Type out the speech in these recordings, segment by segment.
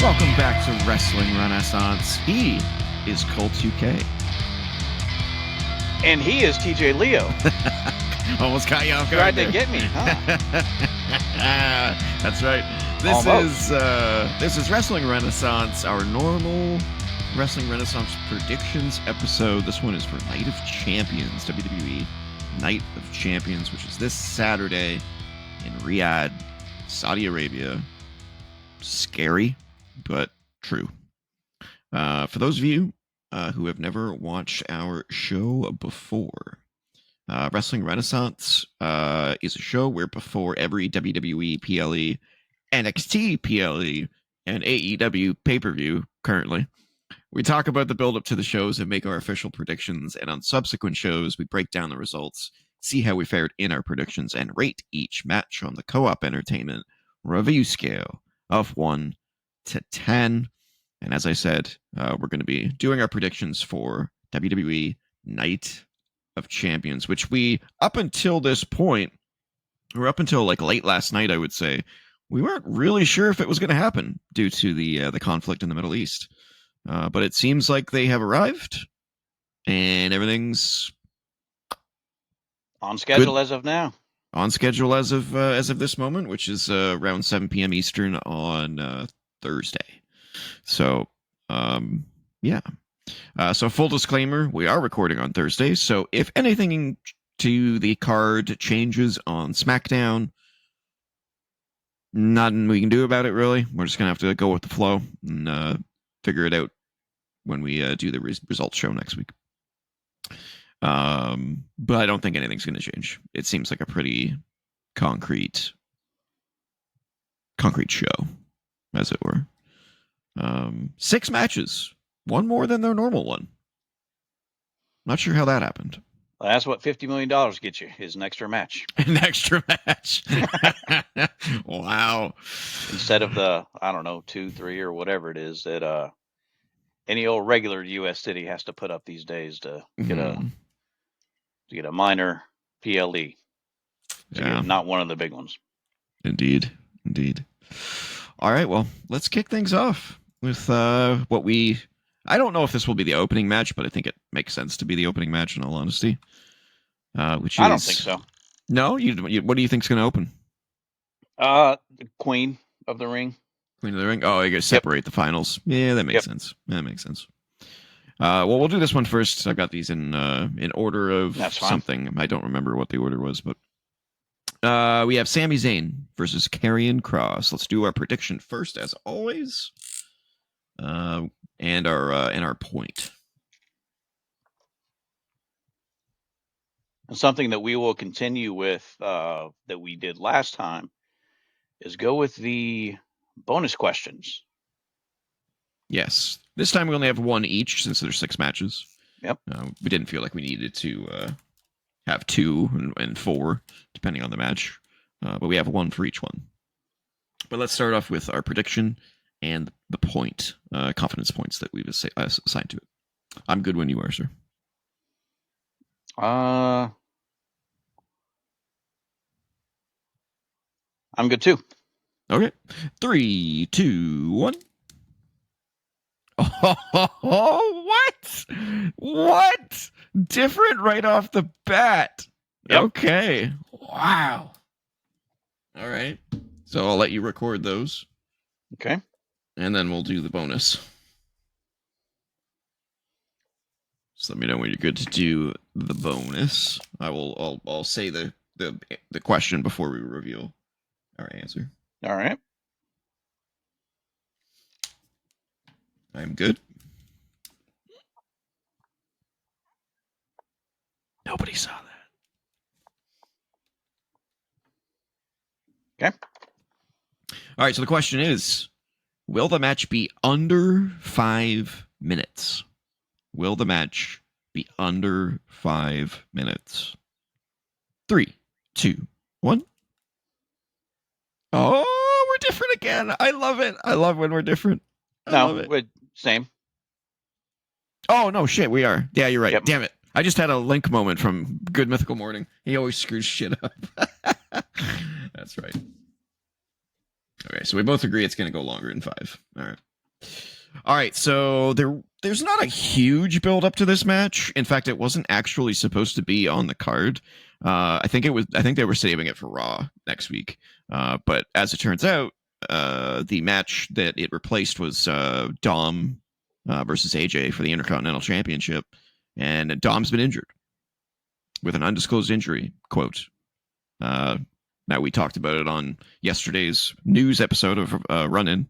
Welcome back to Wrestling Renaissance. He is Colt UK. And he is TJ Leo. Almost got you off guard. Tried to get me, huh? That's right. This is Wrestling Renaissance, our normal Wrestling Renaissance predictions episode. This one is for Night of Champions, WWE Night of Champions, which is this Saturday in Riyadh, Saudi Arabia. Scary, but true. For those of you who have never watched our show before, Wrestling Renaissance is a show where before every WWE PLE, NXT PLE, and AEW pay-per-view currently, we talk about the build-up to the shows and make our official predictions, and on subsequent shows, we break down the results, see how we fared in our predictions, and rate each match on the Co-op Entertainment review scale of 1 to 10. And as I said, we're going to be doing our predictions for WWE Night of Champions, which we, up until this point, or up until like late last night, I would say, we weren't really sure if it was going to happen due to the conflict in the Middle East. But it seems like they have arrived, and everything's on schedule as of now. On schedule as of this moment, which is around 7 p.m. Eastern on Thursday. So, yeah. So full disclaimer, we are recording on Thursday. So if anything to the card changes on SmackDown, nothing we can do about it, really. We're just going to have to go with the flow and figure it out when we do the results show next week. But I don't think anything's going to change. It seems like a pretty concrete show, as it were. 6 matches, one more than their normal one. Not sure how that happened. Well, that's what $50 million gets you, is an extra match. An extra match. Wow. Instead of the, 2, 3, or whatever it is that any old regular U.S. city has to put up these days to get a minor PLE. Yeah. Not one of the big ones. Indeed. All right, well, let's kick things off with what we... I don't know if this will be the opening match, but I think it makes sense to be the opening match, in all honesty. Which is... I don't think so. No? What do you think's going to open? The Queen of the Ring. Queen of the Ring? Oh, you got to separate the finals. Yeah, that makes sense. That makes sense. Well, we'll do this one first. I've got these in order of something. I don't remember what the order was, but we have Sami Zayn versus Karrion Kross. Let's do our prediction first, as always, and our point. And something that we will continue with that we did last time is go with the bonus questions. Yes. This time we only have one each since there's 6 matches. Yep. We didn't feel like we needed to have 2 and 4, depending on the match. But we have 1 for each one. But let's start off with our prediction and the point, confidence points that we've assigned to it. I'm good when you are, sir. I'm good too. Okay. 3, 2, 1. Oh, what? Different right off the bat. Yep. Okay. Wow. All right. So I'll let you record those. Okay. And then we'll do the bonus. Just let me know when you're good to do the bonus. I'll say the question before we reveal our answer. All right. I'm good. Nobody saw that. Okay. All right, so the question is, will the match be under 5 minutes? Will the match be under 5 minutes? 3, 2, 1. Oh, we're different again. I love it. I love when we're different. We're same. Oh, no, shit, we are. Yeah, you're right. Yep. Damn it. I just had a Link moment from Good Mythical Morning. He always screws shit up. That's right. Okay, so we both agree it's going to go longer than 5. All right. All right, so there's not a huge build up to this match. In fact, it wasn't actually supposed to be on the card. I think they were saving it for Raw next week. But as it turns out, the match that it replaced was Dom versus AJ for the Intercontinental Championship, and Dom's been injured with an undisclosed injury. Quote. Now we talked about it on yesterday's news episode of Run In,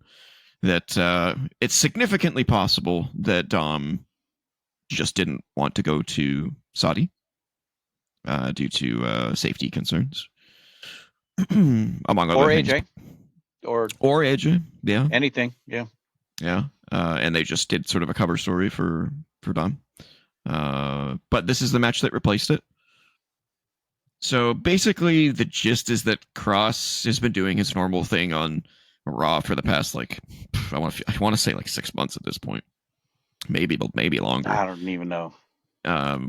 that it's significantly possible that Dom just didn't want to go to Saudi due to safety concerns, among other Or things. AJ. Or AJ, yeah. Anything, yeah. Yeah. And they just did sort of a cover story for Dom. But this is the match that replaced it. So basically, the gist is that Cross has been doing his normal thing on Raw for the past, like, I want to say like 6 months at this point, maybe longer. I don't even know.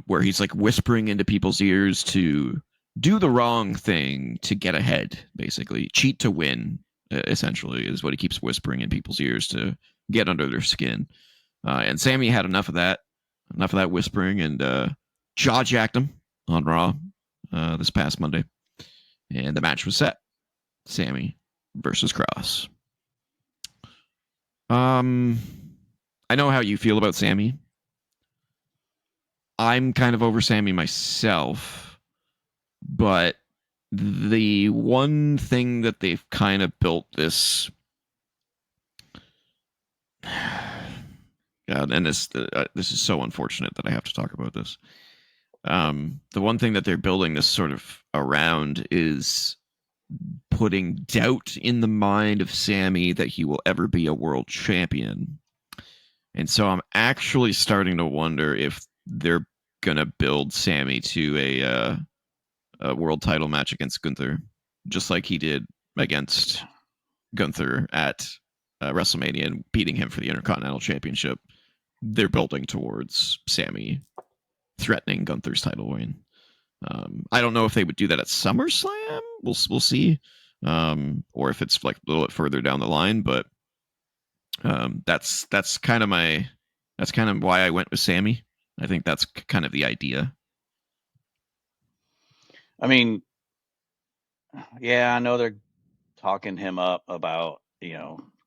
Where he's like whispering into people's ears to do the wrong thing to get ahead, basically cheat to win. Essentially, is what he keeps whispering in people's ears to get under their skin. And Sammy had enough of that whispering, and jaw jacked him on Raw this past Monday, and the match was set: Sammy versus Cross. I know how you feel about Sammy. I'm kind of over Sammy myself, but the one thing that they've kind of built this, God, and this is so unfortunate that I have to talk about this. The one thing that they're building this sort of around is putting doubt in the mind of Sammy that he will ever be a world champion. And so I'm actually starting to wonder if they're gonna build Sammy to a world title match against Gunther, just like he did against Gunther at WrestleMania and beating him for the Intercontinental Championship. They're building towards Sammy threatening Gunther's title win. I don't know if they would do that at SummerSlam. We'll see, or if it's like a little bit further down the line. But that's kind of why I went with Sammy. I think that's kind of the idea. I mean, yeah, I know they're talking him up about,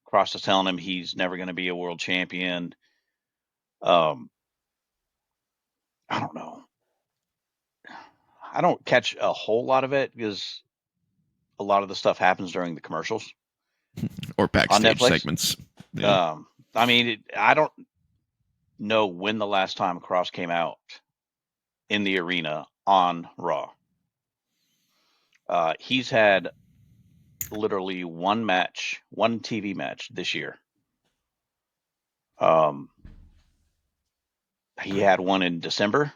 Cross is telling him he's never going to be a world champion. I don't know. I don't catch a whole lot of it because a lot of the stuff happens during the commercials or backstage on Netflix segments. Yeah. I mean, I don't know when the last time Cross came out in the arena on Raw. He's had literally one TV match this year. He had one in December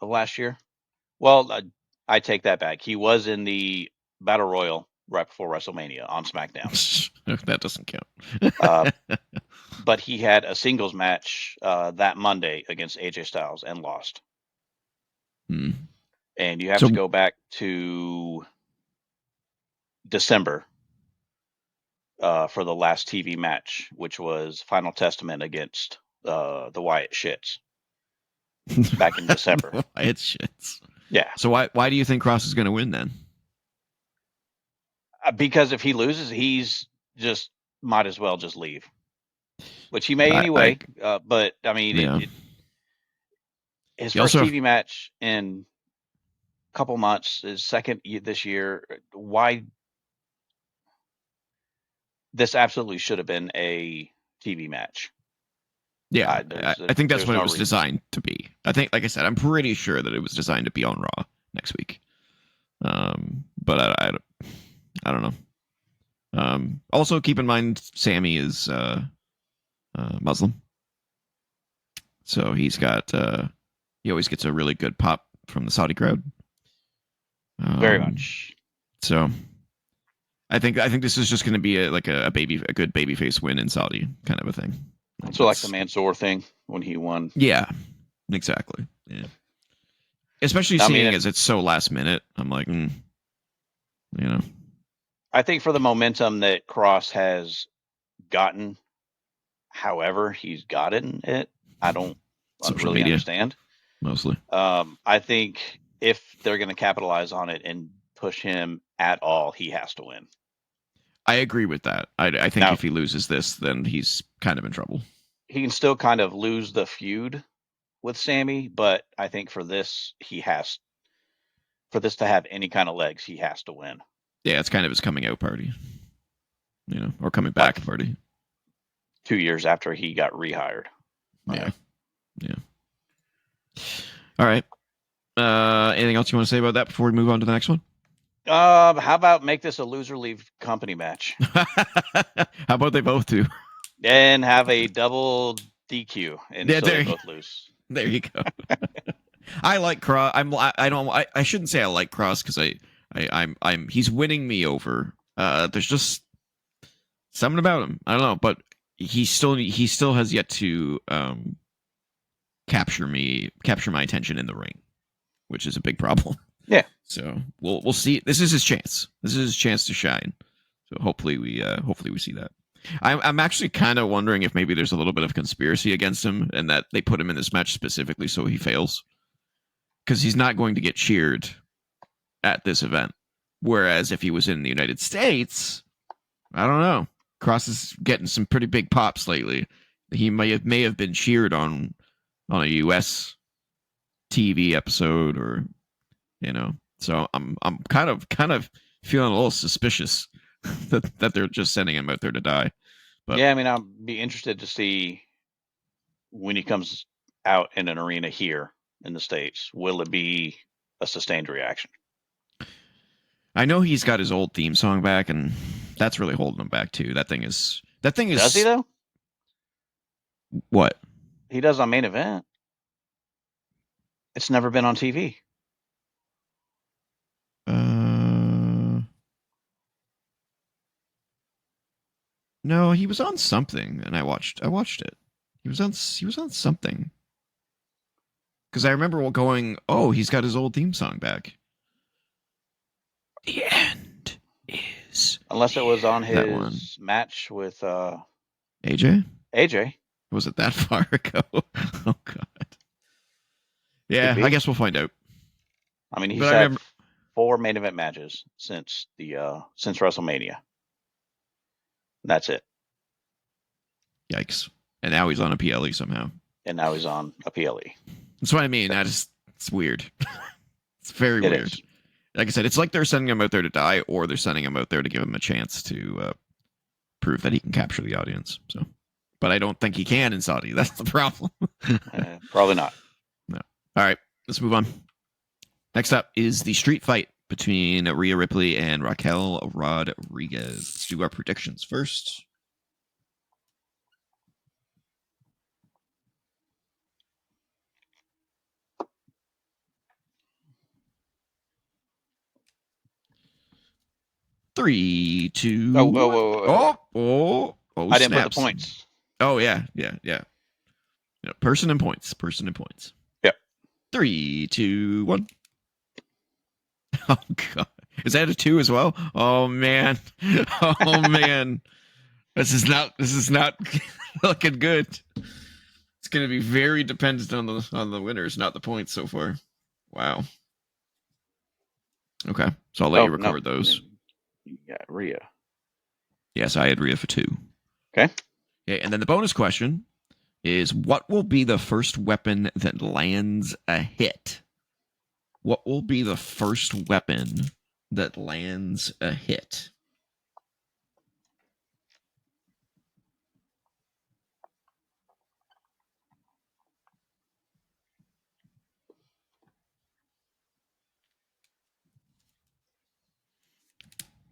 of last year. Well, I take that back. He was in the Battle Royal right before WrestleMania on SmackDown. That doesn't count. But he had a singles match that Monday against AJ Styles and lost. And you have to go back to December for the last TV match, which was Final Testament against the Wyatt Shits back in December. Wyatt Shits. Yeah. So why do you think Cross is going to win then? Because if he loses, he's just might as well just leave, which he may anyway. But I mean, yeah. His first TV match in a couple months, his second this year. Why? This absolutely should have been a TV match. Yeah, I think that's what it was designed to be. I think, like I said, I'm pretty sure that it was designed to be on Raw next week. But I don't know. Also, keep in mind, Sammy is Muslim, so he always gets a really good pop from the Saudi crowd. Very much. So, I think this is just going to be a good babyface win in Saudi kind of a thing. So like the Mansoor thing when he won. Yeah, exactly. Yeah. Especially seeing as it's so last minute. I'm like, I think for the momentum that Cross has gotten however he's gotten it, I don't Social really media, understand. mostly. I think if they're going to capitalize on it and push him at all, he has to win. I agree with that. I think Now, if he loses this, then he's kind of in trouble. he can still kind of lose the feud with Sammy, but I think for this to have any kind of legs, he has to win. Yeah, it's kind of his coming out party, or coming Like back party. 2 years after he got rehired. Yeah. All right. Anything else you want to say about that before we move on to the next one? How about make this a loser leave company match? How about they both do? And have a double DQ, and so they both lose. There you go. I like Cross. I shouldn't say I like Cross because he's winning me over. There's just something about him. I don't know, but he still has yet to capture my attention in the ring, which is a big problem. Yeah. So we'll see. This is his chance. This is his chance to shine. So hopefully we see that. I'm actually kind of wondering if maybe there's a little bit of conspiracy against him and that they put him in this match specifically so he fails. Because he's not going to get cheered at this event. Whereas if he was in the United States, I don't know. Cross is getting some pretty big pops lately. He may have been cheered on a US TV episode or So I'm kind of feeling a little suspicious that they're just sending him out there to die. But yeah, I mean, I'll be interested to see when he comes out in an arena here in the States, will it be a sustained reaction? I know he's got his old theme song back, and that's really holding him back too. That thing is. Does he though? What? He does on Main Event. It's never been on TV. No, he was on something, and I watched it. He was on something. Because I remember going, oh, he's got his old theme song back. The end is. Unless it was on his match with AJ? AJ. Was it that far ago? Oh, God. Yeah, I guess we'll find out. I mean, he's had 4 main event matches since WrestleMania. That's it. Yikes. And now he's on a PLE somehow. And now he's on a PLE. That's what I mean. It's weird. It's very weird. Is. Like I said, it's like they're sending him out there to die, or they're sending him out there to give him a chance to prove that he can capture the audience. So, but I don't think he can in Saudi. That's the problem. Probably not. No. All right, let's move on. Next up is the street fight between Rhea Ripley and Raquel Rodriguez. Let's do our predictions first. Three, two. Oh! I didn't put the points. Oh yeah. Person and points. Yep. 3, 2, 1. Oh God, is that a 2 as well? Oh man, this is not looking good. It's going to be very dependent on the winners, not the points so far. Wow. Okay, so I'll let you record those. You got Rhea. Yes, I had Rhea for 2. Okay. Okay, and then the bonus question is, what will be the first weapon that lands a hit? What will be the first weapon that lands a hit?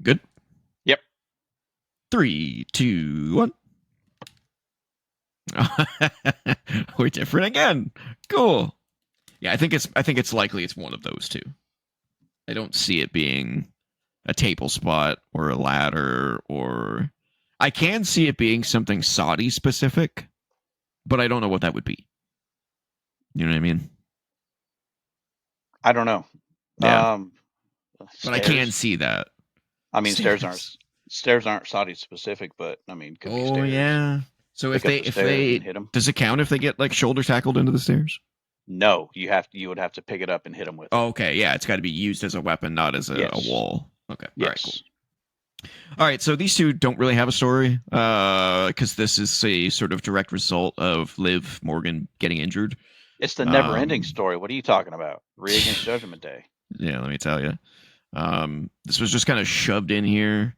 Good? Yep. 3, 2, 1. We're different again. Cool. Yeah, I think it's likely it's one of those two. I don't see it being a table spot or a ladder, or I can see it being something Saudi specific, but I don't know what that would be. You know what I mean? I don't know. Yeah. But I can see that. I mean, stairs aren't Saudi specific, but I mean, could be stairs. Yeah. So pick up the stairs and hit them. does it count if they get like shoulder tackled into the stairs? No, you would have to pick it up and hit them with it. Oh, okay, yeah, it's got to be used as a weapon, not as a wall. Okay, all right, cool. All right, so these two don't really have a story because this is a sort of direct result of Liv Morgan getting injured. It's the never-ending story. What are you talking about? Rhea against Judgment Day. Yeah, let me tell you. This was just kind of shoved in here.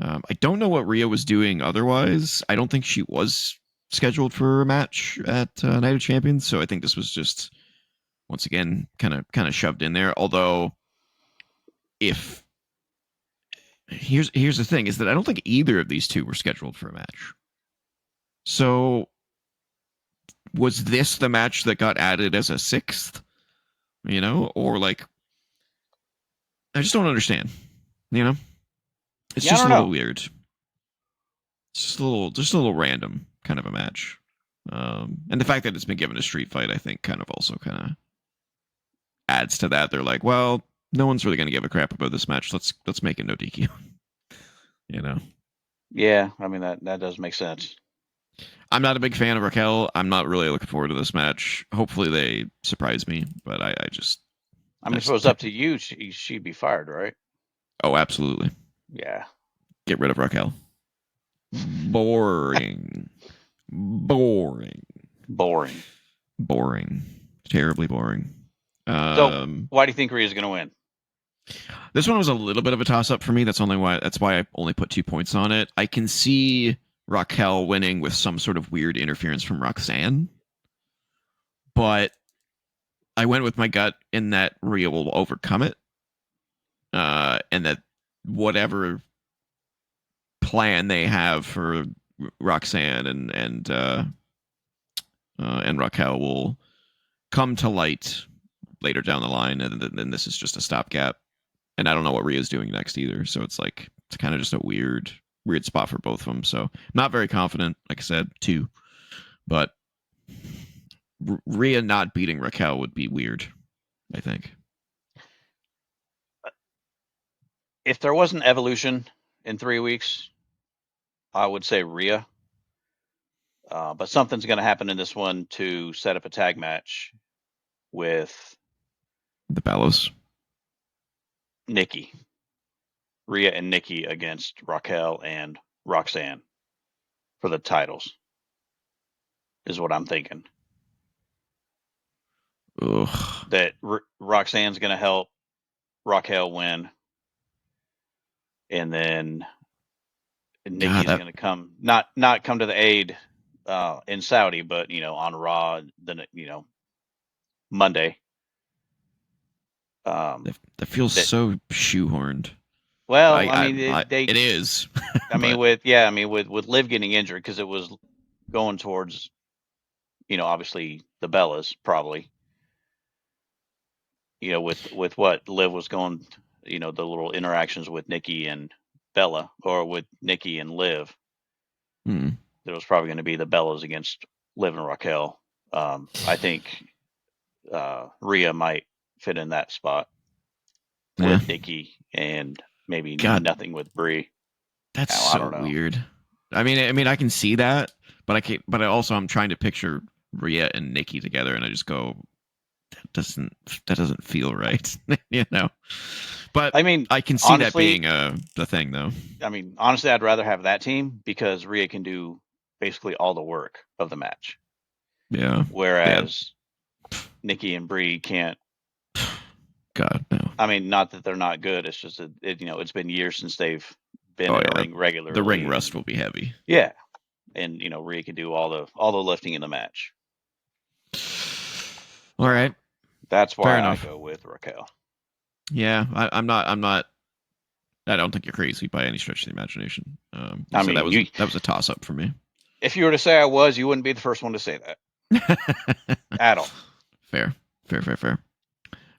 I don't know what Rhea was doing otherwise. I don't think she was scheduled for a match at Night of Champions, so I think this was just once again kind of shoved in there. Although, if here's the thing is that I don't think either of these two were scheduled for a match. So was this the match that got added as a sixth? You know, or like I just don't understand. You know, it's just a little weird. It's just a little random kind of a match. And the fact that it's been given a street fight, I think, kind of adds to that. They're like, well, no one's really going to give a crap about this match. Let's make it no DQ. You know? Yeah, I mean that does make sense. I'm not a big fan of Raquel. I'm not really looking forward to this match. Hopefully they surprise me, but I mean, if it was up to you, she'd be fired, right? Oh, absolutely. Yeah. Get rid of Raquel. Boring. Terribly boring. So why do you think Rhea's going to win? This one was a little bit of a toss-up for me. That's why I only put 2 points on it. I can see Raquel winning with some sort of weird interference from Roxanne, but I went with my gut in that Rhea will overcome it, and that whatever plan they have for Roxanne and Raquel will come to light later down the line, and then this is just a stopgap. And I don't know what Rhea's doing next either, so it's kind of just a weird spot for both of them. So not very confident, like I said, 2. But Rhea not beating Raquel would be weird, I think. If there was an evolution in 3 weeks, I would say Rhea. But something's going to happen in this one to set up a tag match with the Bellas. Nikki. Rhea and Nikki against Raquel and Roxanne for the titles is what I'm thinking. Ugh. That Roxanne's going to help Raquel win, and then Nikki's going to come not come to the aid in Saudi, but on Raw, then Monday. That feels so shoehorned. Well, it is. I mean, with Liv getting injured, because it was going towards, obviously the Bellas probably. With what Liv was going, the little interactions with Nikki and Bella, or with Nikki and Liv. There was probably going to be the Bellas against Liv and Raquel. I think Rhea might fit in that spot with Nikki, and maybe nothing with Brie. That's so weird. I mean, I can see that, but I can't. But I'm trying to picture Rhea and Nikki together, and I just go, that doesn't feel right, But I mean, I can see honestly, that being the thing, though. I mean, honestly, I'd rather have that team because Rhea can do basically all the work of the match. Yeah. Whereas Nikki and Brie can't. God, no. I mean, not that they're not good. It's just that it's been years since they've been in a ring regularly. The ring rust will be heavy. Yeah, and Rhea can do all the lifting in the match. All right. That's why I go with Raquel. Yeah, I'm not. I don't think you're crazy by any stretch of the imagination. That was a toss up for me. If you were to say I was, you wouldn't be the first one to say that. At all. Fair.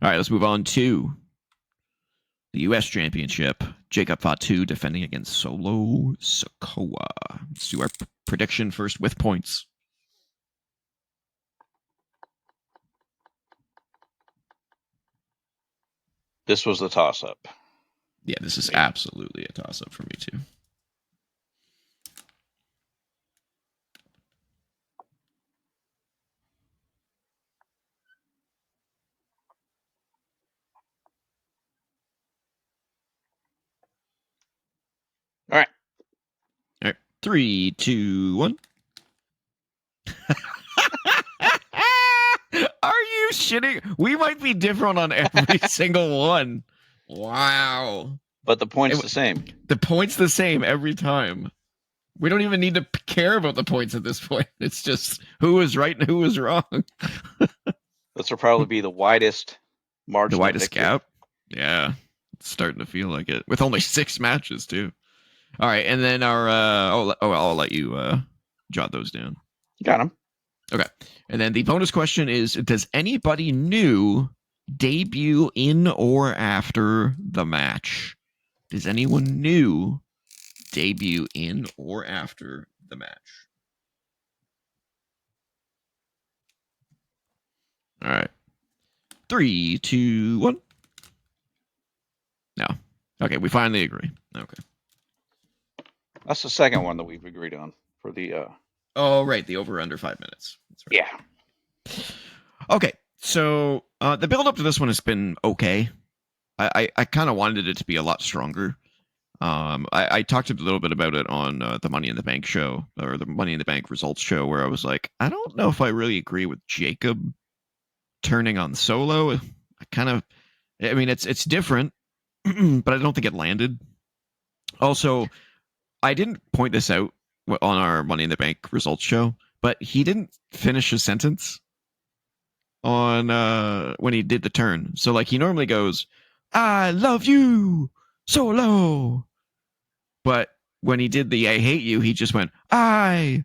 All right, let's move on to the U.S. Championship. Jacob Fatu defending against Solo Sikoa. Let's do our prediction first with points. This was the toss-up. Yeah, this is absolutely a toss-up for me, too. 3, 2, 1. Are you shitting? We might be different on every single one. Wow. But the point's the same. The point's the same every time. We don't even need to care about the points at this point. It's just who was right and who was wrong. This will probably be the widest margin. The widest gap? Yeah. It's starting to feel like it. With only 6 matches, too. All right, and then our... I'll let you jot those down. Got them. Okay. And then the bonus question is, does anybody new debut in or after the match? Does anyone new debut in or after the match? All right. 3, 2, 1. No. Okay, we finally agree. Okay. That's the second one that we've agreed on for the... Oh, right. The over under 5 minutes. That's right. Yeah. Okay. So the build up to this one has been okay. I kind of wanted it to be a lot stronger. I talked a little bit about it on the Money in the Bank show, or the Money in the Bank results show, where I was like, I don't know if I really agree with Jacob turning on Solo. I mean, it's different, but I don't think it landed. Also, I didn't point this out on our Money in the Bank results show, but he didn't finish his sentence on when he did the turn. So like he normally goes, "I love you, Solo," but when he did the "I hate you," he just went, "I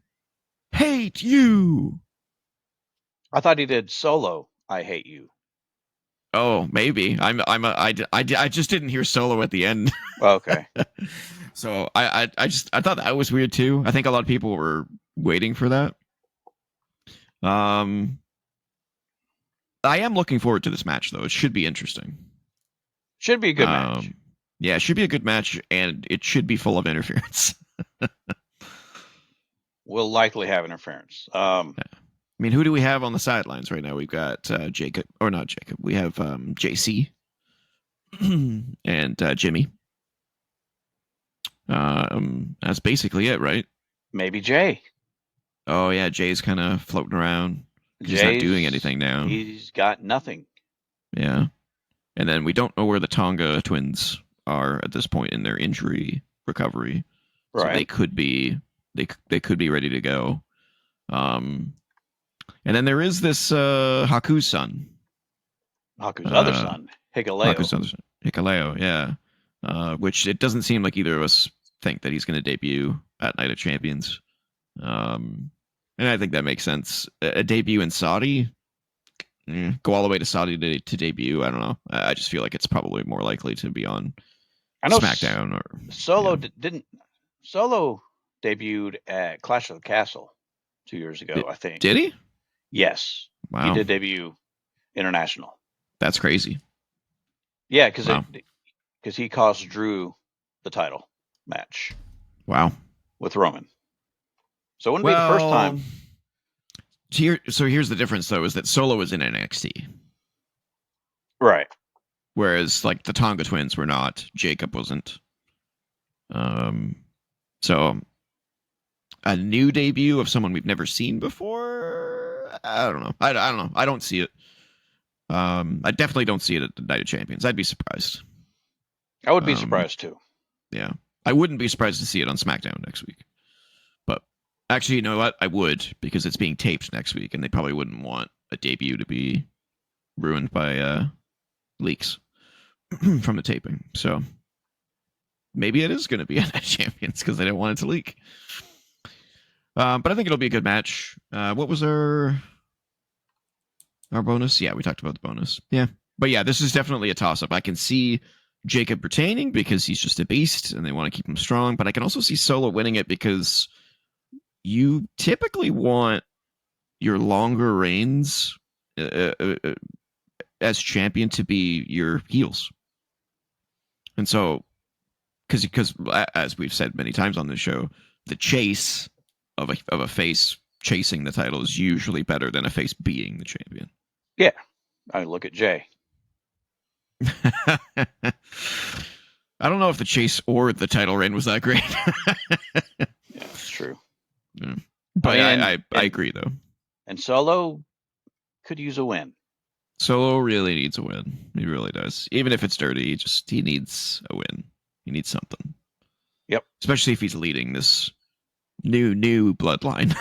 hate you." I thought he did Solo, I hate you. Oh, maybe. I just didn't hear Solo at the end. Okay. So I thought that was weird too. I think a lot of people were waiting for that. I am looking forward to this match though. It should be interesting. Should be a good match. Yeah, it should be a good match, and it should be full of interference. We'll likely have interference. I mean, who do we have on the sidelines right now? We've got Jacob, or not Jacob. We have JC and Jimmy. That's basically it, right? Maybe Jay. Oh yeah, Jay's kind of floating around. He's not doing anything now. He's got nothing. Yeah, and then we don't know where the Tonga twins are at this point in their injury recovery. Right. So they could be ready to go. And then there is this Haku's son. Haku's other son, Hikuleo. Haku's other son, Hikuleo, yeah. Which it doesn't seem like either of us think that he's going to debut at Night of Champions. And I think that makes sense. A debut in Saudi, go all the way to Saudi to debut. I don't know. I just feel like it's probably more likely to be on SmackDown or Solo Solo debuted at Clash of the Castle 2 years ago, I think. Did he? Yes. Wow. He did debut international. That's crazy. Yeah, because he cost Drew the title match. Wow. With Roman. So it wouldn't be the first time. So here's the difference, though, is that Solo was in NXT. Right. Whereas, like, the Tonga twins were not. Jacob wasn't. So a new debut of someone we've never seen before? I don't know. I don't know. I don't see it. I definitely don't see it at the Night of Champions. I'd be surprised. I would be surprised, too. Yeah. I wouldn't be surprised to see it on SmackDown next week. But actually, you know what? I would, because it's being taped next week, and they probably wouldn't want a debut to be ruined by leaks from the taping. So maybe it is going to be at Champions because they don't want it to leak. But I think it'll be a good match. What was our bonus? Yeah, we talked about the bonus. Yeah. But yeah, this is definitely a toss-up. I can see Jacob retaining because he's just a beast and they want to keep him strong. But I can also see Solo winning it because you typically want your longer reigns as champion to be your heels. And so, because as we've said many times on this show, the chase of a face chasing the title is usually better than a face being the champion. Yeah. I look at Jay. I don't know if the chase or the title reign was that great. Yeah, that's But I agree, though. And Solo could use a win. Solo really needs a win. He really does. Even if it's dirty, he needs a win. He needs something. Yep. Especially if he's leading this new bloodline.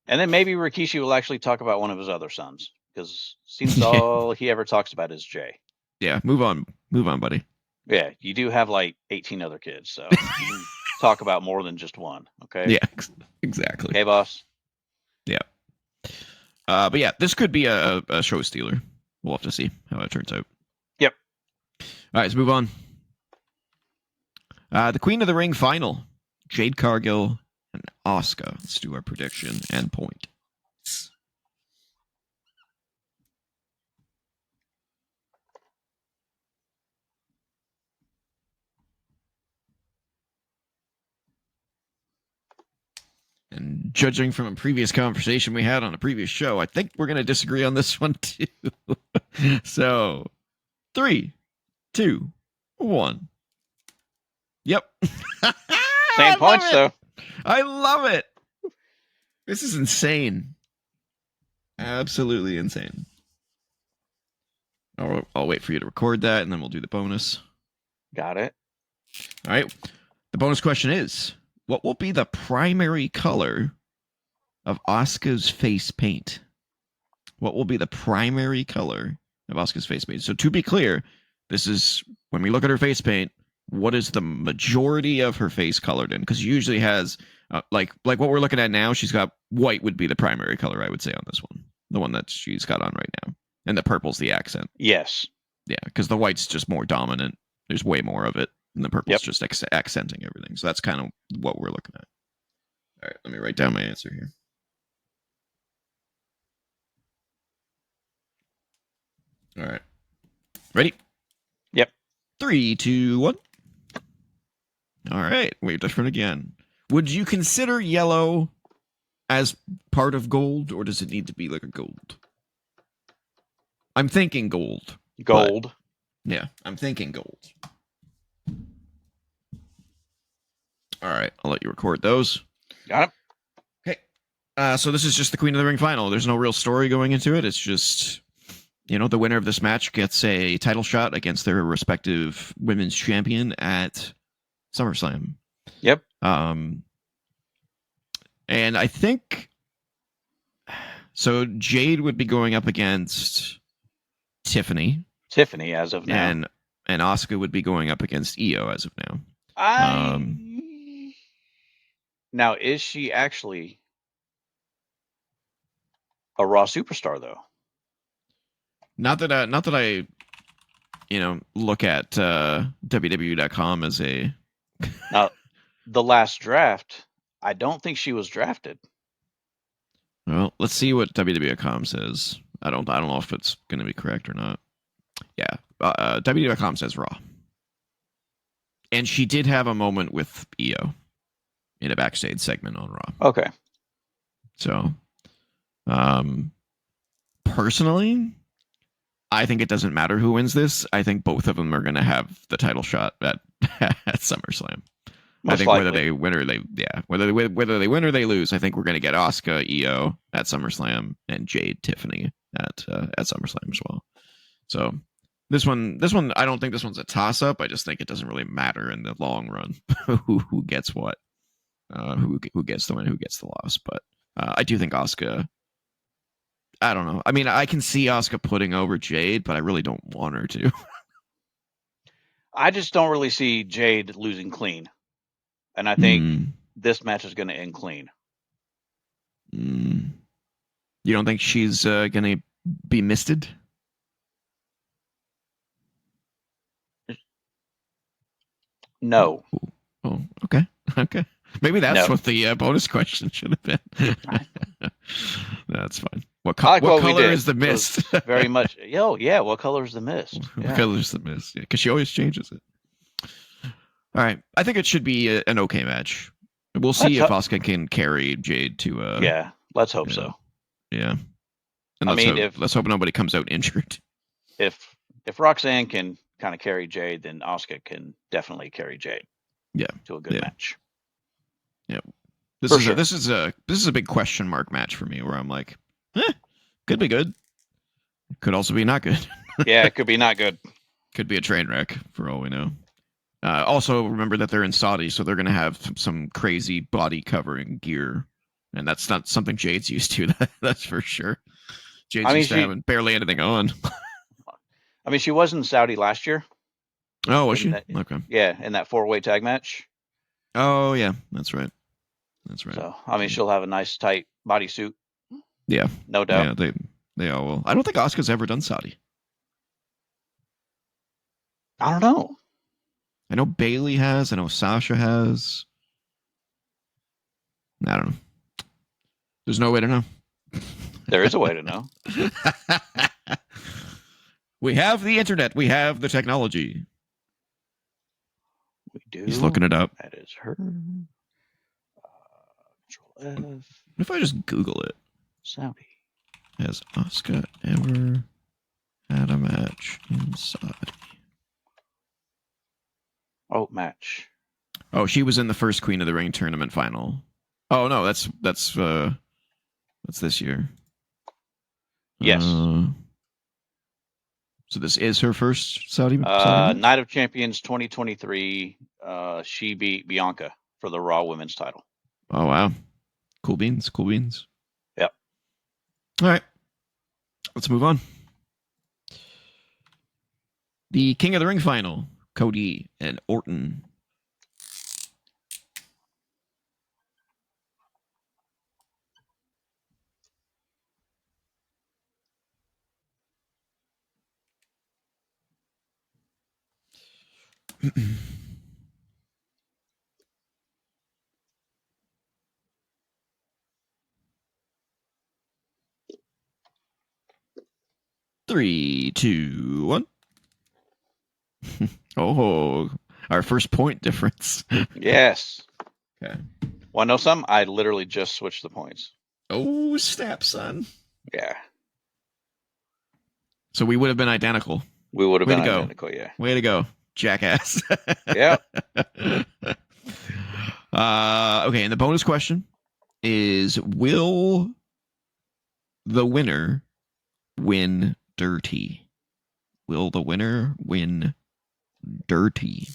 And then maybe Rikishi will actually talk about one of his other sons, because seems all he ever talks about is Jay. Yeah, move on, buddy. Yeah, you do have like 18 other kids, so you can talk about more than just one. Okay. Yeah, exactly. Okay, boss. Yeah. But yeah, this could be a show stealer. We'll have to see how it turns out. Yep. All right, let's move on. The Queen of the Ring final: Jade Cargill and Asuka. Let's do our prediction and point. And judging from a previous conversation we had on a previous show, I think we're going to disagree on this one too. So, 3, 2, 1. Yep. Same points, though. I love it. This is insane. Absolutely insane. I'll wait for you to record that, and then we'll do the bonus. Got it. All right. The bonus question is, what will be the primary color of Asuka's face paint? What will be the primary color of Asuka's face paint? So to be clear, this is, when we look at her face paint, what is the majority of her face colored in? Because she usually has, like what we're looking at now, she's got white would be the primary color, I would say, on this one. The one that she's got on right now. And the purple's the accent. Yes. Yeah, because the white's just more dominant. There's way more of it. And the purple's just accenting everything. So that's kind of what we're looking at. All right, let me write down my answer here. All right. Ready? Yep. 3, 2, 1. All right. Wait, different again. Would you consider yellow as part of gold, or does it need to be like a gold? I'm thinking gold. Gold. Yeah, I'm thinking gold. All right, I'll let you record those. Got it. Okay. So this is just the Queen of the Ring final. There's no real story going into it. It's just, the winner of this match gets a title shot against their respective women's champion at SummerSlam. Yep. And I think, so Jade would be going up against Tiffany. Tiffany, as of now. And Asuka would be going up against Io as of now. Now, is she actually a Raw superstar, though? Not that I look at WWE.com as a. Now, the last draft, I don't think she was drafted. Well, let's see what WWE.com says. I don't know if it's going to be correct or not. Yeah, WWE.com says Raw, and she did have a moment with Io in a backstage segment on Raw. Okay. So, personally, I think it doesn't matter who wins this. I think both of them are going to have the title shot at SummerSlam. Most I think likely. whether they win or they lose, I think we're going to get Asuka, Io at SummerSlam, and Jade, Tiffany at SummerSlam as well. So this one, I don't think this one's a toss up. I just think it doesn't really matter in the long run who gets what, who gets the win, who gets the loss. But I do think Asuka. I don't know. I mean, I can see Asuka putting over Jade, but I really don't want her to. I just don't really see Jade losing clean. And I think this match is going to end clean. You don't think she's going to be misted? No. Oh, okay. Okay. Maybe that's what the bonus question should have been. That's fine. What color is the mist? Very much. Yeah. What color is the mist? What color is the mist? Yeah, because she always changes it. All right. I think it should be an okay match. We'll see if Asuka can carry Jade to. Yeah. Let's hope so. Yeah. And let's hope nobody comes out injured. If Roxanne can kind of carry Jade, then Asuka can definitely carry Jade. Yeah. To a good match. Yeah. This is a big question mark match for me, where I'm like, could be good, could also be not good. Yeah, it could be not good. Could be a train wreck for all we know. Also, remember that they're in Saudi, so they're going to have some crazy body covering gear, and that's not something Jade's used to. That's for sure. Jade's used to having barely anything on. I mean, she was in Saudi last year. Oh, was she? Okay. Yeah, in that 4-way tag match. Oh, yeah, that's right. That's right. So, I mean, she'll have a nice tight bodysuit. Yeah, no doubt. Yeah, they all will. I don't think Asuka's ever done Saudi. I don't know. I know Bailey has. I know Sasha has. I don't know. There's no way to know. There is a way to know. We have the internet. We have the technology. We do. He's looking it up. That is her. Control F. What if I just Google it? Saudi. Has Asuka ever had a match in Saudi? Oh, match. Oh, she was in the first Queen of the Ring tournament final. Oh no, that's this year. Yes. So this is her first Saudi Night of Champions 2023. She beat Bianca for the Raw Women's title. Oh wow, cool beans, cool beans. Yep. All right, let's move on. The King of the Ring final: Cody and Orton. Three, 2, 1. Oh, our first point difference. Yes. Okay. Want to know something? I literally just switched the points. Oh, snap, son. Yeah. So we would have been identical. We would have been identical, yeah. Way to go, jackass. Yeah. Okay, and the bonus question is, will the winner win dirty? Will the winner win dirty?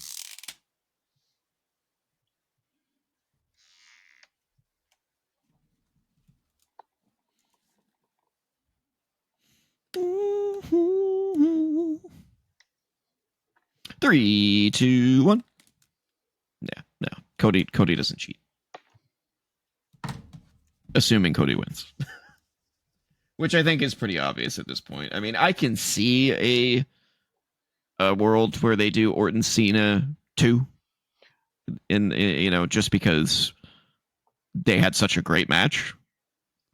Three, 2, 1. Yeah, no. Cody doesn't cheat. Assuming Cody wins. Which I think is pretty obvious at this point. I mean, I can see a world where they do Orton Cena 2. Just because they had such a great match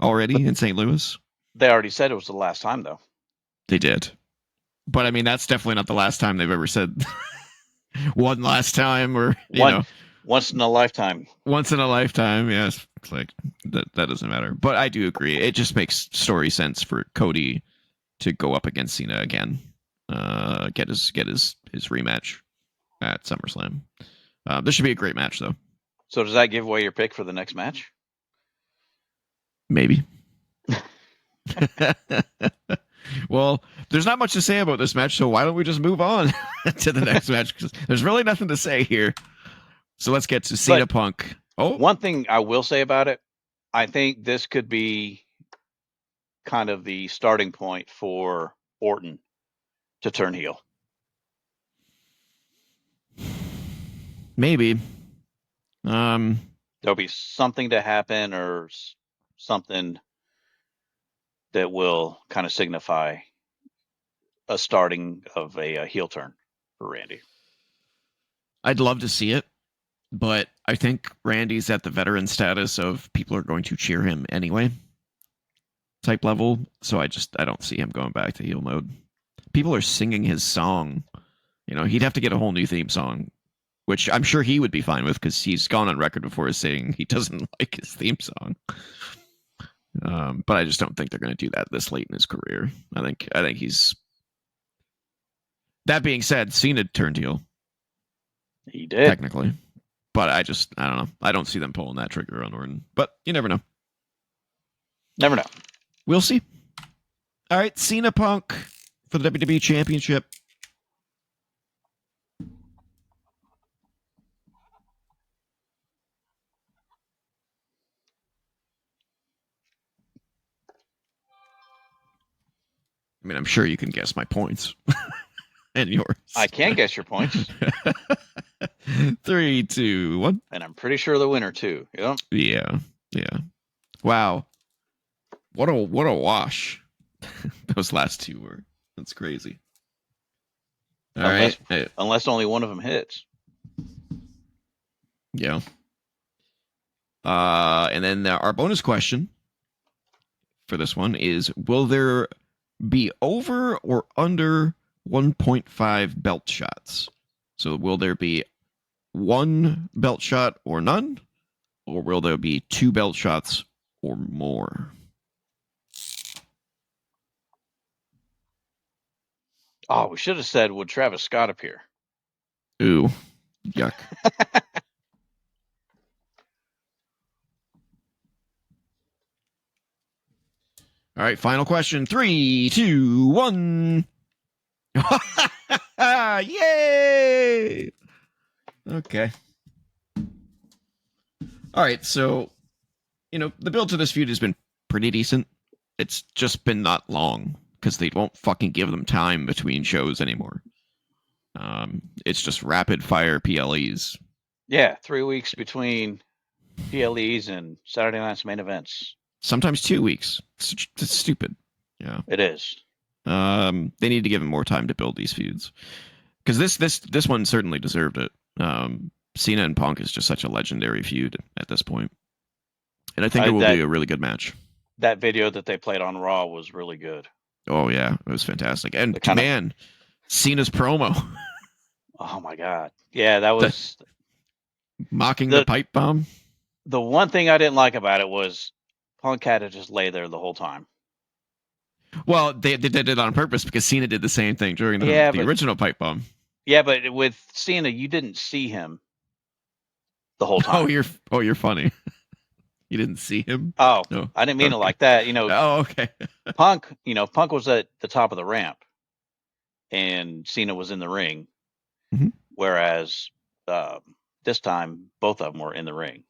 already in St. Louis. They already said it was the last time, though. They did. But I mean, that's definitely not the last time they've ever said one last time, or once in a lifetime. Once in a lifetime, yes. It's like that doesn't matter. But I do agree. It just makes story sense for Cody to go up against Cena again. Get his rematch at SummerSlam. This should be a great match, though. So does that give away your pick for the next match? Maybe. Well, there's not much to say about this match, so why don't we just move on to the next match? Because there's really nothing to say here. So let's get to Cena Punk. Oh, one thing I will say about it, I think this could be kind of the starting point for Orton to turn heel. Maybe. There'll be something to happen or something that will kind of signify a starting of a heel turn for Randy. I'd love to see it, but I think Randy's at the veteran status of people are going to cheer him anyway type level. So I don't see him going back to heel mode. People are singing his song. He'd have to get a whole new theme song, which I'm sure he would be fine with because he's gone on record before as saying he doesn't like his theme song. But I just don't think they're going to do that this late in his career. I think he's. That being said, Cena turned heel. He did. Technically. But I don't know. I don't see them pulling that trigger on Orton. But you never know. Never know. We'll see. All right, Cena Punk for the WWE Championship. I mean, I'm sure you can guess my points and yours. I can guess your points. 3, 2, 1. And I'm pretty sure the winner too. Yep. Yeah. Wow. What a wash. Those last two were. That's crazy. All right. Unless only one of them hits. Yeah. And then our bonus question for this one is, will there be over or under 1.5 belt shots? So will there be 1 belt shot or none? Or will there be 2 belt shots or more? Oh, we should have said, would Travis Scott appear? Ooh, yuck. All right, final question. 3, 2, 1. Yay! Okay. All right, so, the build to this feud has been pretty decent. It's just been not long because they won't fucking give them time between shows anymore. It's just rapid fire PLEs. Yeah, 3 weeks between PLEs and Saturday night's main events. Sometimes 2 weeks. It's stupid. Yeah, it is. They need to give him more time to build these feuds because this one certainly deserved it. Cena and Punk is just such a legendary feud at this point, and I think it will be a really good match. That video that they played on Raw was really good. Oh yeah, it was fantastic, and Cena's promo. Oh my god, yeah, that was mocking the pipe bomb. The one thing I didn't like about it was Punk had to just lay there the whole time. Well, they did it on purpose because Cena did the same thing during the original pipe bomb. Yeah, but with Cena, you didn't see him the whole time. Oh, you're funny. You didn't see him? Oh, no. I didn't mean it like that. Oh, okay. Punk was at the top of the ramp, and Cena was in the ring. Mm-hmm. Whereas this time, both of them were in the ring.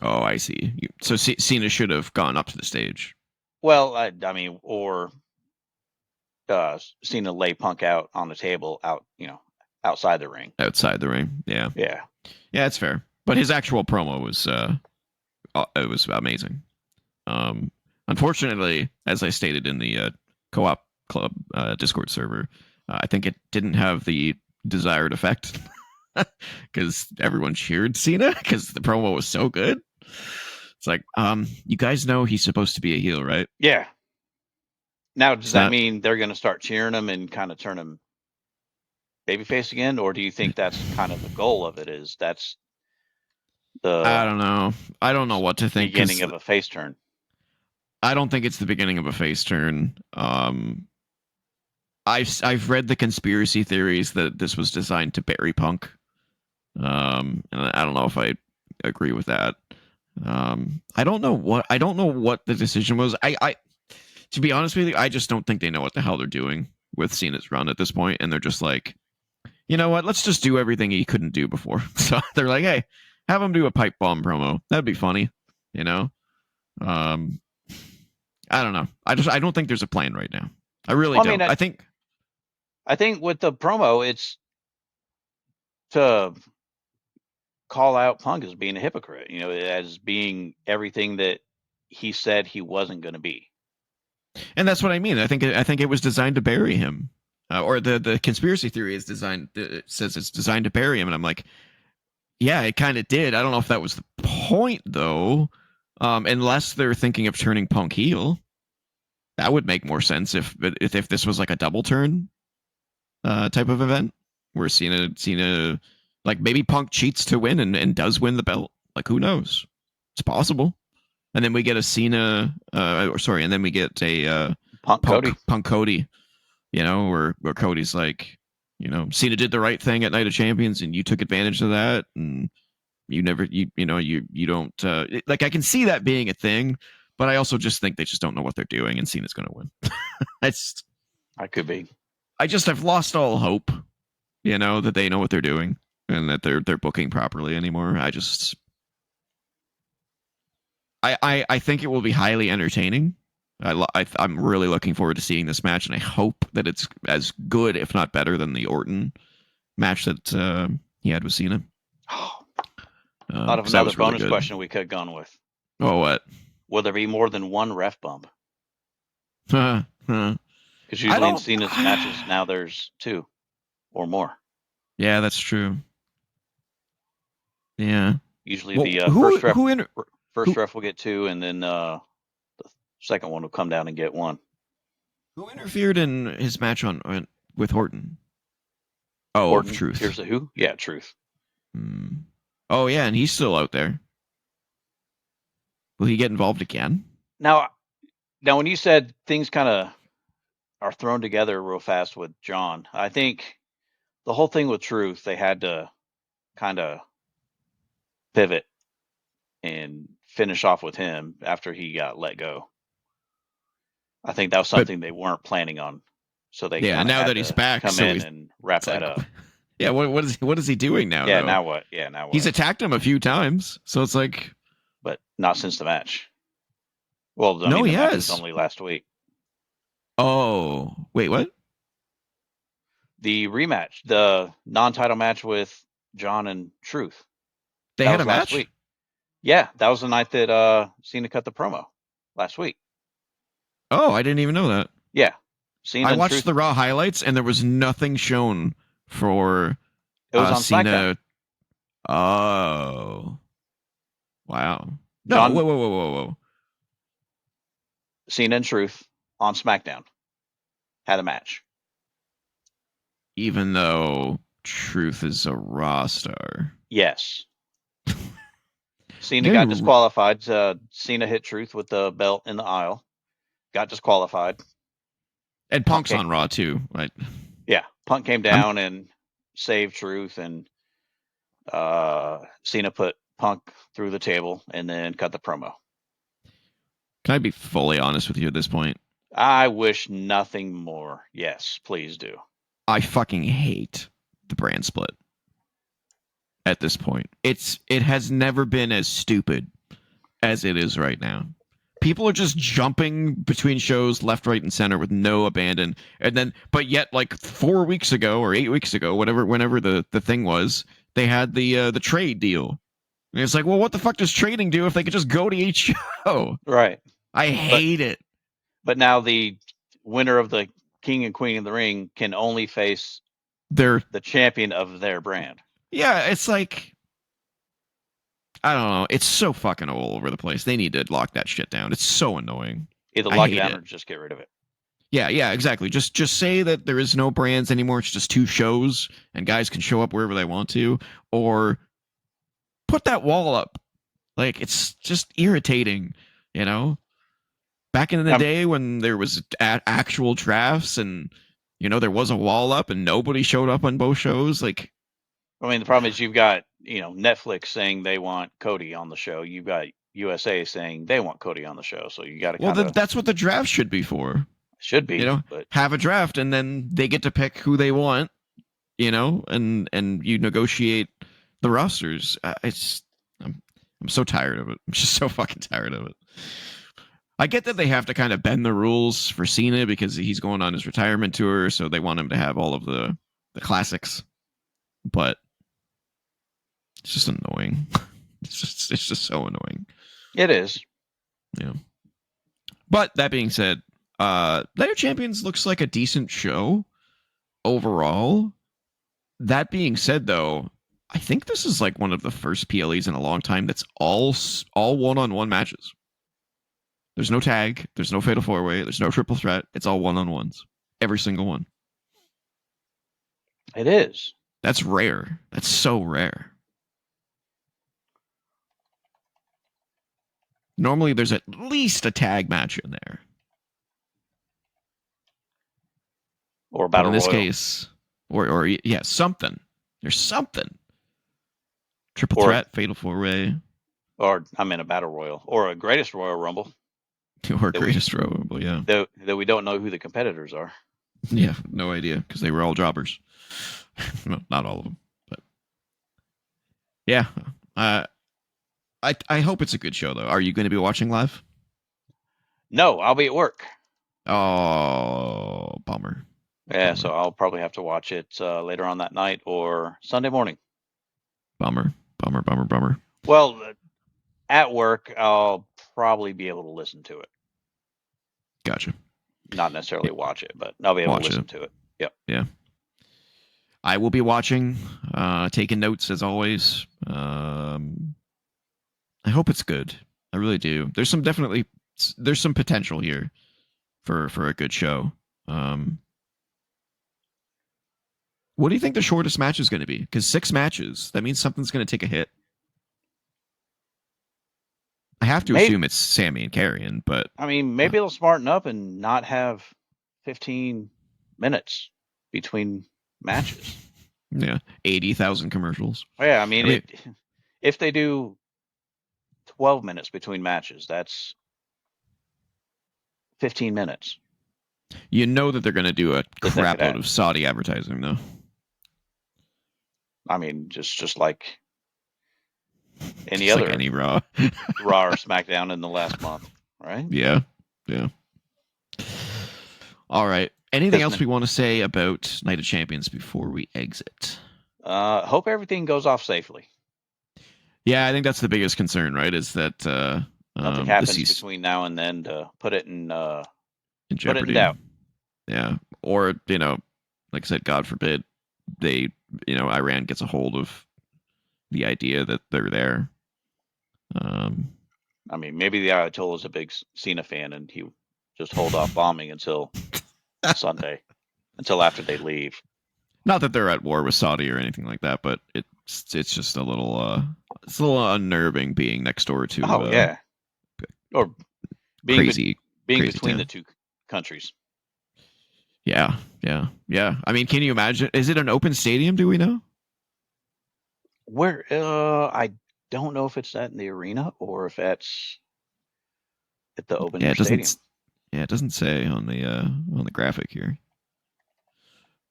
Oh, I see. So Cena should have gone up to the stage. Well, I mean, or Cena lay Punk out on the table, outside the ring. Outside the ring, yeah. Yeah, that's fair. But his actual promo was it was amazing. Unfortunately, as I stated in the Co-op Club Discord server, I think it didn't have the desired effect because everyone cheered Cena because the promo was so good. It's like, you guys know he's supposed to be a heel, right? Yeah. Now, does that mean they're going to start cheering him and kind of turn him babyface again? Or do you think that's kind of the goal of it is that's I don't know. I don't know what to think. Beginning of a face turn. I don't think it's the beginning of a face turn. I've read the conspiracy theories that this was designed to bury Punk. And I don't know if I agree with that. I don't know what the decision was. I to be honest with you, I just don't think they know what the hell they're doing with Cena's run at this point, and they're just like, you know what? Let's just do everything he couldn't do before. So they're like, hey, have him do a pipe bomb promo. That'd be funny, I don't know. I don't think there's a plan right now. I really don't. I think with the promo, it's to call out Punk as being a hypocrite, as being everything that he said he wasn't going to be. And that's what I mean. I think it was designed to bury him, or the conspiracy theory is designed. It says it's designed to bury him, and I'm like, yeah, it kind of did. I don't know if that was the point though, unless they're thinking of turning Punk heel. That would make more sense if this was like a double turn type of event where Cena like maybe Punk cheats to win and does win the belt. Like who knows? It's possible. And then we get a Cena, and then we get a Punk Cody, where Cody's like, Cena did the right thing at Night of Champions, and you took advantage of that, and You never, you don't, like, I can see that being a thing, but I also just think they just don't know what they're doing, and Cena's going to win. I could be. I've lost all hope, that they know what they're doing and that they're booking properly anymore. I think it will be highly entertaining. I'm really looking forward to seeing this match, and I hope that it's as good, if not better, than the Orton match that he had with Cena. Thought of another bonus question we could have gone with. Oh, what? Will there be more than one ref bump? Because usually in Cena's matches now there's 2 or more. Yeah, that's true. Yeah. Usually the first ref will get 2, and then the second one will come down and get 1. Who interfered in his match with Orton? Oh, Orton, Truth. Here's the who? Yeah, Truth. Oh, yeah, and he's still out there. Will he get involved again? Now, when you said things kind of are thrown together real fast with John, I think the whole thing with Truth, they had to kind of pivot and finish off with him after he got let go. I think that was something they weren't planning on. So they now that he's back, come in and wrap that up. Yeah, what is he doing now? Yeah, though? now what? Yeah, now what? He's attacked him a few times, so it's like, but not since the match. Well, the match was only last week. Oh, wait, what? The rematch, the non-title match with John and Truth. They had a match? Last week. Yeah, that was the night that Cena cut the promo last week. Oh, I didn't even know that. Yeah. I watched the Raw highlights, and there was nothing shown for it was on Cena. SmackDown. Oh. Wow. No, whoa. Cena and Truth on SmackDown had a match. Even though Truth is a Raw star. Yes. Cena got disqualified. Cena hit Truth with the belt in the aisle. Got disqualified. And Punk's on Raw too, right? Yeah. Punk came down and saved Truth, and Cena put Punk through the table and then cut the promo. Can I be fully honest with you at this point? I wish nothing more. Yes, please do. I fucking hate the brand split. At this point, it has never been as stupid as it is right now. People are just jumping between shows left, right, and center with no abandon, but yet, like 4 weeks ago or 8 weeks ago, whenever the thing was, they had the trade deal. And it's like, well, what the fuck does trading do if they could just go to each show? Right. I hate it. But now the winner of the King and Queen of the Ring can only face the champion of their brand. Yeah, it's like, I don't know. It's so fucking all over the place. They need to lock that shit down. It's so annoying. Either lock it down or just get rid of it. Yeah, exactly. Just say that there is no brands anymore. It's just 2 shows, and guys can show up wherever they want to, or put that wall up. Like, it's just irritating, Back in the day when there was actual drafts, and there was a wall up, and nobody showed up on both shows. Like, I mean, the problem is you've got Netflix saying they want Cody on the show. You've got USA saying they want Cody on the show. So you got to. Well, that's what the draft should be for. Should be, but have a draft, and then they get to pick who they want, and you negotiate the rosters. I'm so tired of it. I'm just so fucking tired of it. I get that they have to kind of bend the rules for Cena because he's going on his retirement tour, so they want him to have all of the classics. But it's just annoying. It's just so annoying. It is. Yeah. But that being said, Night of Champions looks like a decent show overall. That being said, though, I think this is like one of the first PLEs in a long time that's all one-on-one matches. There's no tag. There's no fatal 4-way. There's no triple threat. It's all one-on-ones. Every single one. It is. That's rare. That's so rare. Normally, there's at least a tag match in there. Or a battle royal. In this case, or something. There's something. Triple threat, fatal four-way. Or I'm in a battle royal. Or a greatest Royal Rumble. Or greatest Royal Rumble, yeah. That we don't know who the competitors are. Yeah, no idea, because they were all jobbers. No, not all of them, but yeah. I hope it's a good show, though. Are you going to be watching live? No, I'll be at work. Oh, bummer. Yeah, so I'll probably have to watch it later on that night or Sunday morning. Bummer. Well, at work, I'll probably be able to listen to it. Gotcha. Not necessarily watch it, but I'll be able to listen to it. Yep. Yeah. I will be watching, taking notes as always. I hope it's good. I really do. There's some potential here for a good show. What do you think the shortest match is going to be? Because 6 matches, that means something's going to take a hit. I have to assume it's Sammy and Karrion, but I mean, maybe they'll smarten up and not have 15 minutes between matches. Yeah, 80,000 commercials. Oh, yeah, I mean, if they do 12 minutes between matches, that's 15 minutes. You know that they're going to do a crap load of Saudi advertising, though. I mean, just like any just other like any Raw. Raw or SmackDown in the last month, right? Yeah. All right. Anything else we want to say about Night of Champions before we exit? Hope everything goes off safely. Yeah, I think that's the biggest concern, right? Is that nothing happens between now and then to put it in jeopardy. Put it in doubt. Yeah, or like I said, God forbid Iran gets a hold of the idea that they're there. I mean, maybe the Ayatollah is a big Cena fan, and he just hold off bombing until Sunday, until after they leave. Not that they're at war with Saudi or anything like that, but it's just a little unnerving being next door to. Yeah, or being crazy between town. the two countries. Yeah. I mean, can you imagine? Is it an open stadium? Do we know? Where I don't know if it's in the arena or if that's at the open stadium. It doesn't say on the graphic here.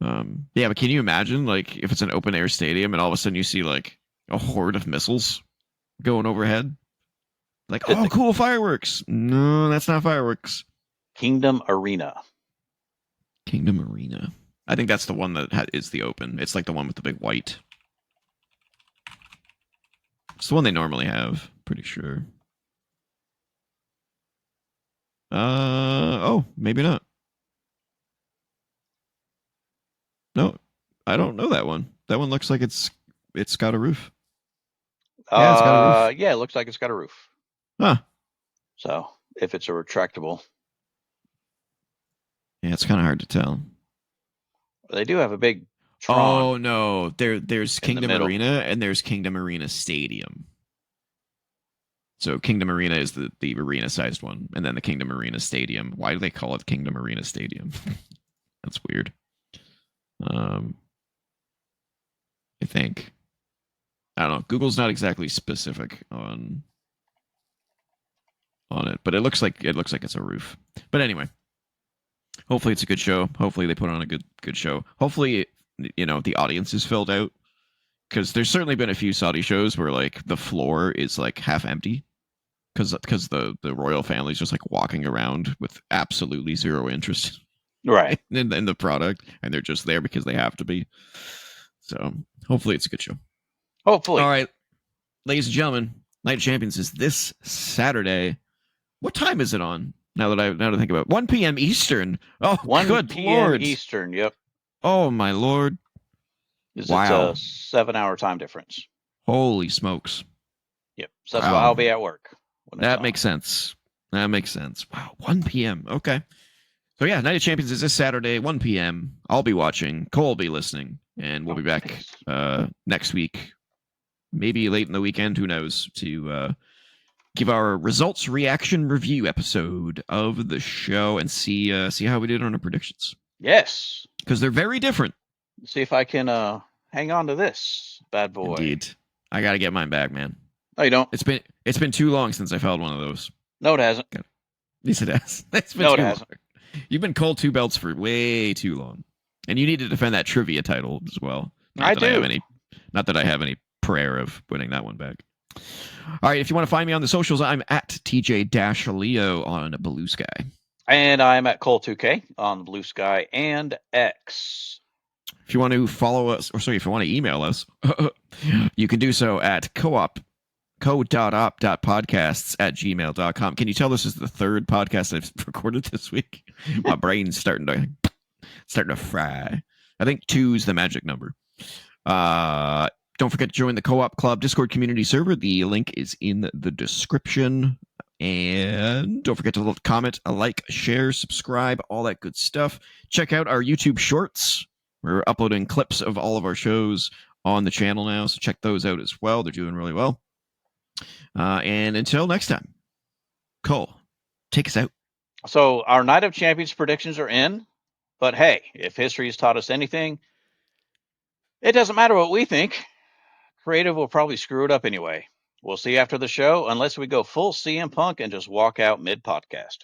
Yeah, but can you imagine, like, if it's an open air stadium and all of a sudden you see like a horde of missiles going overhead? Like, cool fireworks. No, that's not fireworks. Kingdom Arena. I think that's the one that is the open. It's like the one with the big white. It's the one they normally have, pretty sure. Maybe not. No, I don't know that one. That one looks like it's got a roof. Yeah, it's got a roof. Yeah, it looks like it's got a roof. Huh. So, if it's a retractable. Yeah, it's kind of hard to tell. They do have a big Tron. Oh, no. There's Kingdom Arena and there's Kingdom Arena Stadium. So Kingdom Arena is the arena-sized one, and then the Kingdom Arena Stadium. Why do they call it Kingdom Arena Stadium? That's weird. I think. I don't know. Google's not exactly specific on it, but it looks like it's a roof. But anyway, hopefully it's a good show. Hopefully they put on a good show. Hopefully, the audience is filled out, because there's certainly been a few Saudi shows where like the floor is like half empty because the royal family's just like walking around with absolutely zero interest, right, in the product, and they're just there because they have to be. So hopefully it's a good show. Hopefully. All right, ladies and gentlemen, Night of Champions is this Saturday. What time is it on? Now that I think about it, 1 p.m. Eastern. Oh, 1 p.m. Eastern. Yep. Oh my lord! Wow. It's a 7-hour time difference. Holy smokes! Yep. So that's why I'll be at work. That makes sense. Wow, 1 p.m. Okay. So yeah, Night of Champions is this Saturday, 1 p.m. I'll be watching. Cole will be listening, and we'll be back next week, maybe late in the weekend. Who knows? To give our results reaction review episode of the show and see how we did on our predictions. Yes, because they're very different. See if I can hang on to this bad boy. Indeed. I got to get mine back, man. No, you don't. It's been too long since I've held one of those. No, it hasn't. Yes, it has. It's been No, it too hasn't. long. You've been cold 2 belts for way too long, and you need to defend that trivia title as well. Not that I have any prayer of winning that one back. All right, if you want to find me on the socials, I'm at TJ-Leo on BlueSky. And I'm at Cole2K on BlueSky and X. If you want to follow us, if you want to email us, you can do so at co.op.podcasts@gmail.com. Can you tell this is the third podcast I've recorded this week? My brain's starting to fry. I think 2 is the magic number. Don't forget to join the Co-op Club Discord community server. The link is in the description. And don't forget to comment, like, share, subscribe, all that good stuff. Check out our YouTube shorts. We're uploading clips of all of our shows on the channel now, so check those out as well. They're doing really well. And until next time, Cole, take us out. So our Night of Champions predictions are in, but hey, if history has taught us anything, it doesn't matter what we think. Creative will probably screw it up anyway. We'll see after the show, unless we go full CM Punk and just walk out mid-podcast.